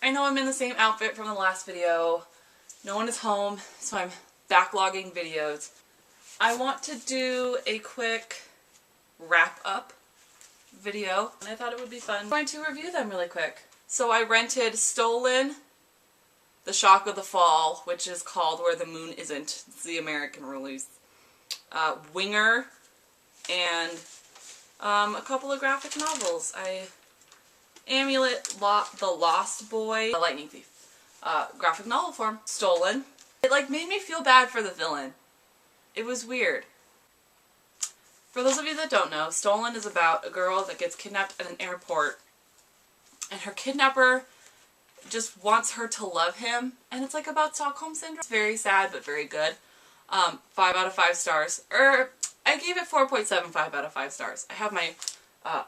I know I'm in the same outfit from the last video. No one is home, so I'm backlogging videos. I want to do a quick wrap-up video, and I thought it would be fun. I'm going to review them really quick. So I rented Stolen, The Shock of the Fall, which is called Where the Moon Isn't. It's the American release. Winger, and a couple of graphic novels. Amulet, The Lost Boy, The Lightning Thief. Graphic novel form. Stolen. It like made me feel bad for the villain. It was weird. For those of you that don't know, Stolen is about a girl that gets kidnapped at an airport, and her kidnapper just wants her to love him, and it's like about Stockholm Syndrome. It's very sad but very good. 5 out of 5 stars. I gave it 4.75 out of 5 stars. I have my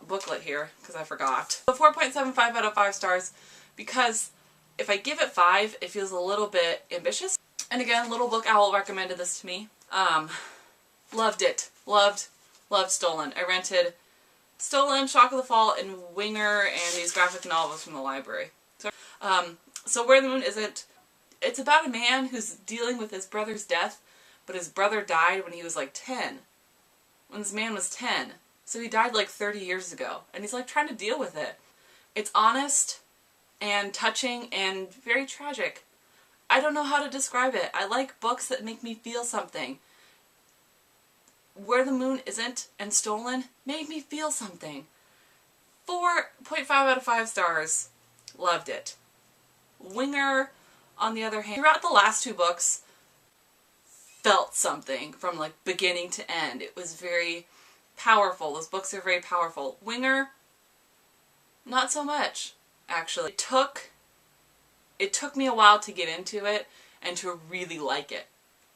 booklet here because I forgot. So 4.75 out of 5 stars because if I give it 5, it feels a little bit ambitious. And again, Little Book Owl recommended this to me. Loved it. Loved Stolen. I rented Stolen, Shock of the Fall, and Winger, and these graphic novels from the library. So Where the Moon Isn't, it's about a man who's dealing with his brother's death, but his brother died when he was like 10. When this man was 10. So he died like 30 years ago, and he's like trying to deal with it. It's honest and touching and very tragic. I don't know how to describe it. I like books that make me feel something. Where the Moon Isn't and Stolen made me feel something. 4.5 out of 5 stars. Loved it. Winger, on the other hand, throughout the last 2 books, felt something from like beginning to end. It was very powerful. Those books are very powerful. Winger, not so much, actually. It took me a while to get into it and to really like it,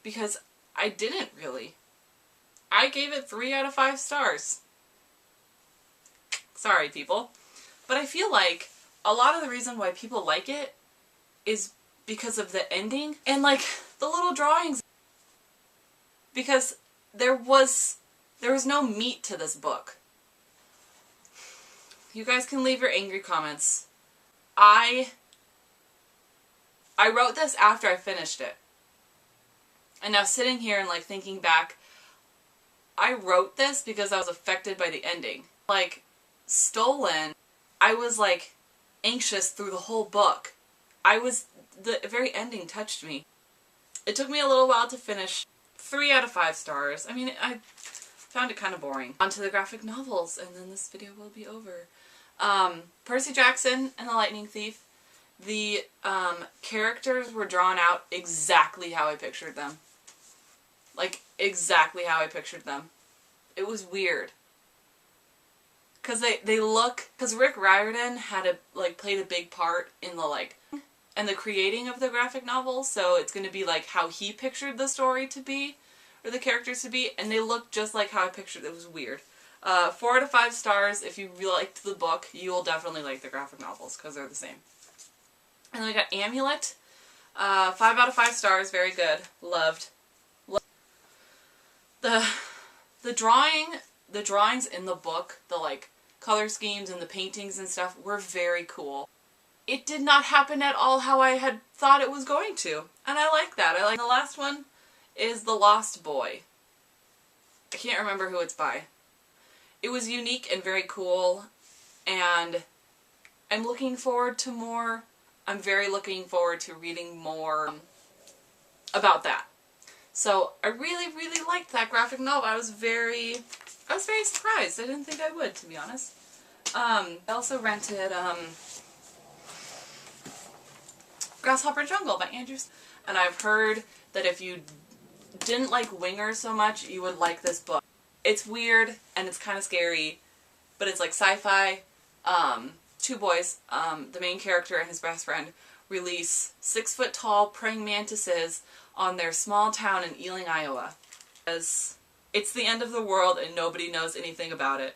because I didn't really. I gave it 3 out of 5 stars. Sorry, people. But I feel like a lot of the reason why people like it is because of the ending and like the little drawings. Because there was no meat to this book. You guys can leave your angry comments. I wrote this after I finished it. And now sitting here and like thinking back, I wrote this because I was affected by the ending. Like, Stolen, I was like anxious through the whole book. The very ending touched me. It took me a little while to finish. 3 out of 5 stars. I mean, I found it kind of boring. On to the graphic novels, and then this video will be over. Percy Jackson and the Lightning Thief. The characters were drawn out exactly how I pictured them. Like, exactly how I pictured them. It was weird. Because they look... Because Rick Riordan played a big part in the creating of the graphic novel, so it's going to be like how he pictured the story to be, or the characters to be, and they look just like how I pictured it. It was weird. 4 out of 5 stars. If you really liked the book, you will definitely like the graphic novels, because they're the same. And then we got Amulet. 5 out of 5 stars. Very good. Loved. The drawings in the book, the color schemes and the paintings and stuff were very cool. It did not happen at all how I had thought it was going to. And I like that. The last one is The Lost Boy. I can't remember who it's by. It was unique and very cool, and I'm looking forward to more. I'm very looking forward to reading more about that. So I really, really liked that graphic novel. I was very surprised. I didn't think I would, to be honest. I also rented Grasshopper Jungle by Andrews, and I've heard that if you didn't like Winger so much, you would like this book. It's weird and it's kind of scary, but it's like sci-fi. 2 boys, the main character and his best friend, release 6-foot-tall praying mantises on their small town in Ealing, Iowa. It's the end of the world and nobody knows anything about it.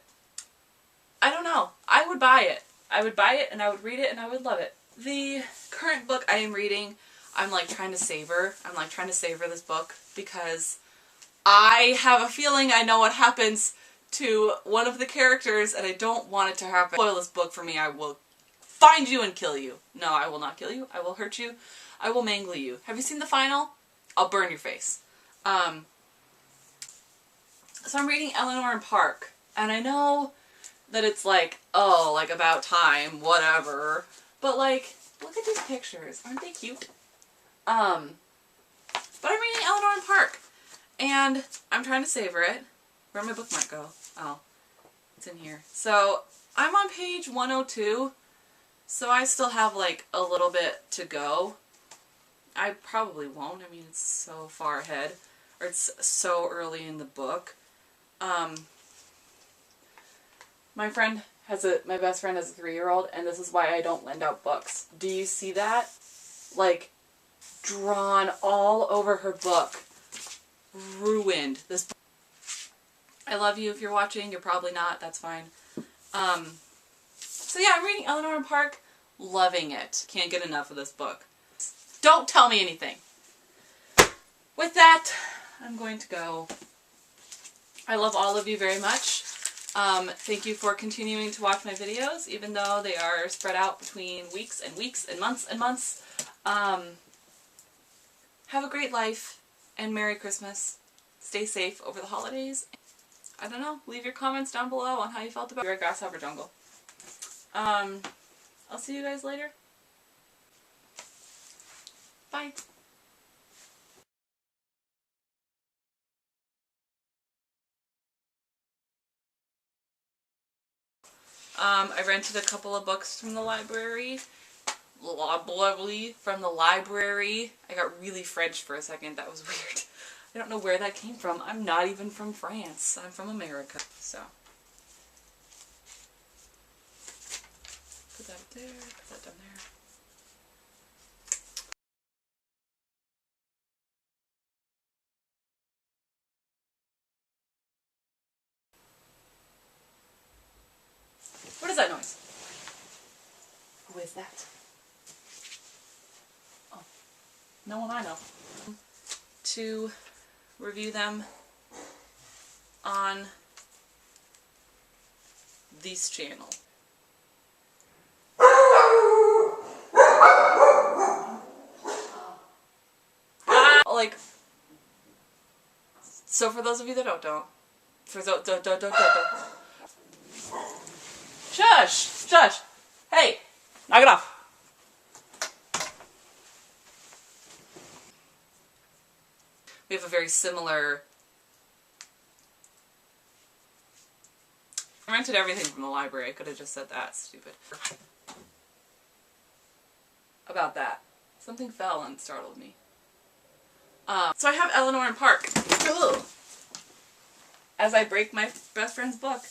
I don't know. I would buy it. I would buy it and I would read it and I would love it. The current book I am reading, I'm trying to savor. I'm trying to savor this book because I have a feeling I know what happens to one of the characters and I don't want it to happen. Spoil this book for me, I will find you and kill you. No, I will not kill you. I will hurt you. I will mangle you. Have you seen the final? I'll burn your face. So I'm reading Eleanor and Park, and I know that it's like, oh, like about time, whatever. But like, look at these pictures. Aren't they cute? But I'm reading Eleanor and Park, and I'm trying to savor it. Where my book might go? Oh, it's in here. So I'm on page 102, so I still have like a little bit to go. I probably won't. I mean, it's so far ahead, or it's so early in the book. My best friend has a 3-year-old, and this is why I don't lend out books. Do you see that? Like, drawn all over her book. Ruined. This book. I love you if you're watching. You're probably not. That's fine. So yeah, I'm reading Eleanor and Park. Loving it. Can't get enough of this book. Don't tell me anything. With that, I'm going to go. I love all of you very much. Thank you for continuing to watch my videos, even though they are spread out between weeks and weeks and months and months. Have a great life, and Merry Christmas. Stay safe over the holidays. I don't know, leave your comments down below on how you felt about your grasshopper jungle. I'll see you guys later. Bye. I rented a couple of books from the library. From the library. I got really French for a second. That was weird. I don't know where that came from. I'm not even from France. I'm from America. So. Put that up there. Put that down there. What is that noise? Who is that? Oh, no one I know. To review them on this channel. Like, so for those of you that don't. Shush! Shush! Hey! Knock it off! We have a very similar... I rented everything from the library. I could have just said that. Stupid. About that. Something fell and startled me. So I have Eleanor and Park. Ugh. As I break my best friend's book.